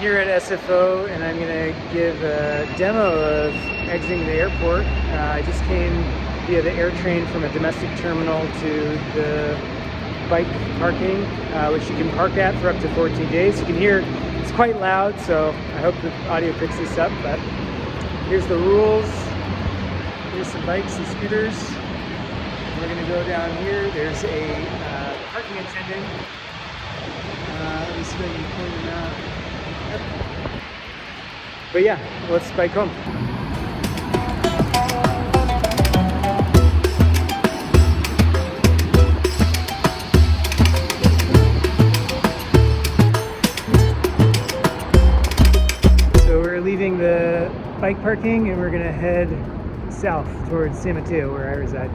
here at SFO and I'm going to give a demo of exiting the airport. I just came via the air train from a domestic terminal to the bike parking, which you can park at for up to 14 days. You can hear it's quite loud, so I hope the audio picks this up, but here's the rules. Here's some bikes and scooters. We're going to go down here. There's a parking attendant. Let me see if I can point him out. But yeah, let's bike home. So we're leaving the bike parking and we're gonna head south towards San Mateo, where I reside.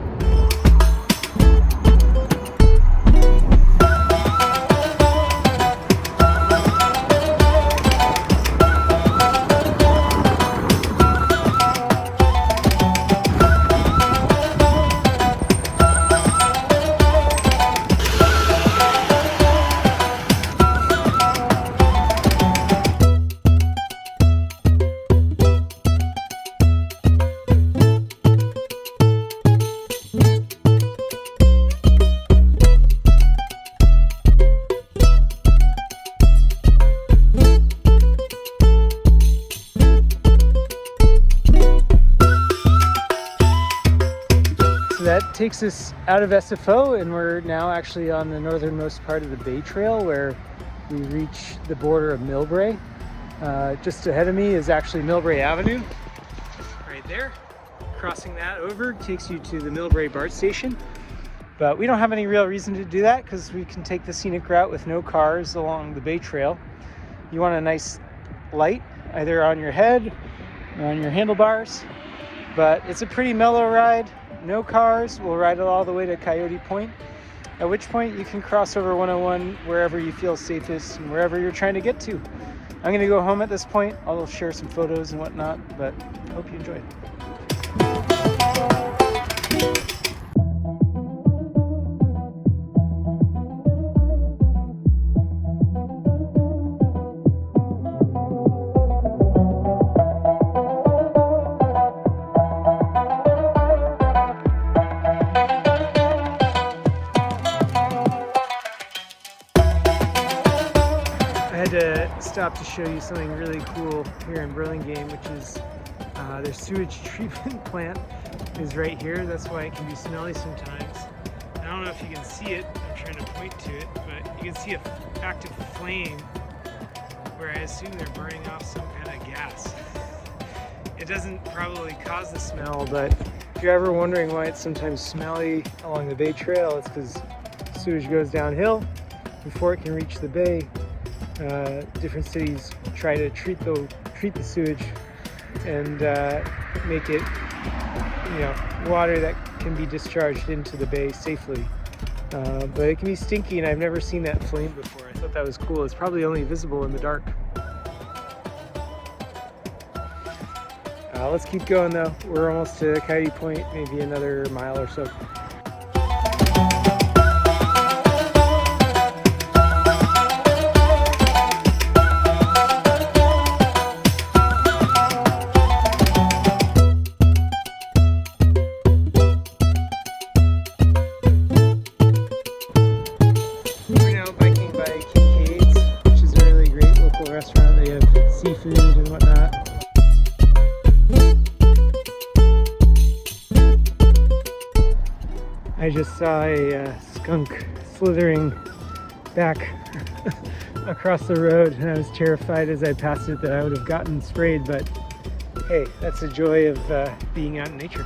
That takes us out of SFO, and we're now actually on the northernmost part of the Bay Trail, where we reach the border of Millbrae. Just ahead of me is actually Millbrae Avenue, right there. Crossing that over takes you to the Millbrae BART station, but we don't have any real reason to do that because we can take the scenic route with no cars along the Bay Trail. You want a nice light either on your head or on your handlebars, but it's a pretty mellow ride. No cars. We'll ride it all the way to Coyote Point, at which point you can cross over 101 wherever you feel safest and wherever you're trying to get to. I'm going to go home at this point. I'll share some photos and whatnot, but hope you enjoy it. I had to stop to show you something really cool here in Burlingame, which is their sewage treatment plant is right here. That's why it can be smelly sometimes. I don't know if you can see it. I'm trying to point to it, but you can see an active flame where I assume they're burning off some kind of gas. It doesn't probably cause the smell, but if you're ever wondering why it's sometimes smelly along the Bay Trail, it's because sewage goes downhill before it can reach the bay. Different cities try to treat the sewage and make it, water that can be discharged into the bay safely. But it can be stinky, and I've never seen that flame before. I thought that was cool. It's probably only visible in the dark. Let's keep going though. We're almost to Coyote Point, maybe another mile or so. Restaurant. They have seafood and whatnot. I just saw a skunk slithering back across the road, and I was terrified as I passed it that I would have gotten sprayed, but hey, that's the joy of being out in nature.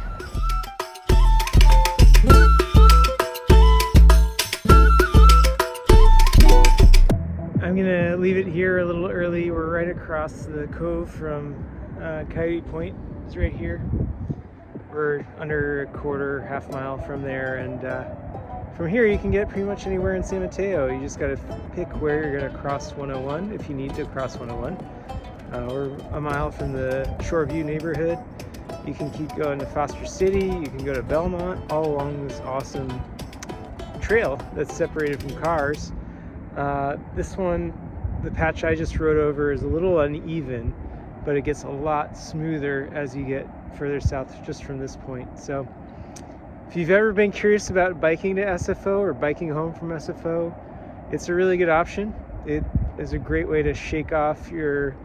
I'm gonna leave it here a little early. We're right across the cove from Coyote Point. It's right here. We're under a half mile from there, and from here you can get pretty much anywhere in San Mateo. You just gotta pick where you're gonna cross 101 if you need to cross 101. We're a mile from the Shoreview neighborhood. You can keep going to Foster City, you can go to Belmont, all along this awesome trail that's separated from cars. This one the patch I just rode over is a little uneven, but it gets a lot smoother as you get further south just from this point. So if you've ever been curious about biking to SFO or biking home from SFO, it's a really good option. It is a great way to shake off your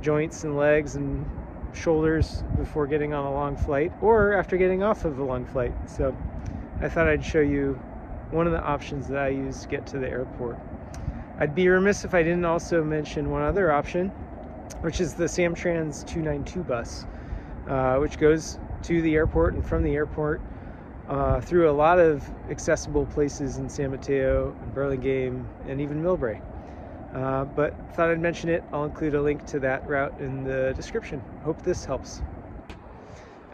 joints and legs and shoulders before getting on a long flight or after getting off of a long flight. So I thought I'd show you one of the options that I use to get to the airport. I'd be remiss if I didn't also mention one other option, which is the Samtrans 292 bus, which goes to the airport and from the airport through a lot of accessible places in San Mateo, and Burlingame, and even Millbrae. But thought I'd mention it. I'll include a link to that route in the description. Hope this helps.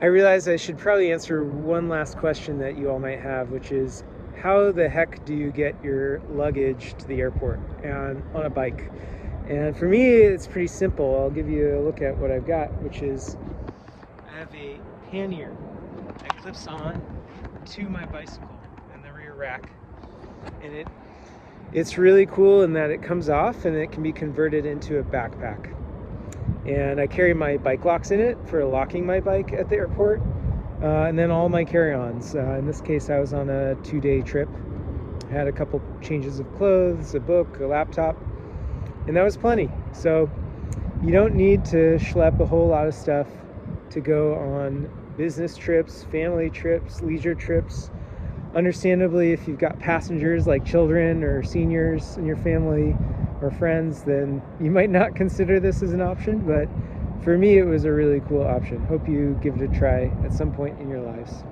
I realize I should probably answer one last question that you all might have, which is, how the heck do you get your luggage to the airport and on a bike? And for me, it's pretty simple. I'll give you a look at what I've got, which is I have a pannier that clips on to my bicycle in the rear rack. And it's really cool in that it comes off and it can be converted into a backpack. And I carry my bike locks in it for locking my bike at the airport. And then all my carry-ons. In this case, I was on a 2-day trip. I had a couple changes of clothes, a book, a laptop, and that was plenty. So you don't need to schlep a whole lot of stuff to go on business trips, family trips, leisure trips. Understandably, if you've got passengers like children or seniors in your family or friends, then you might not consider this as an option, but for me, it was a really cool option. Hope you give it a try at some point in your lives.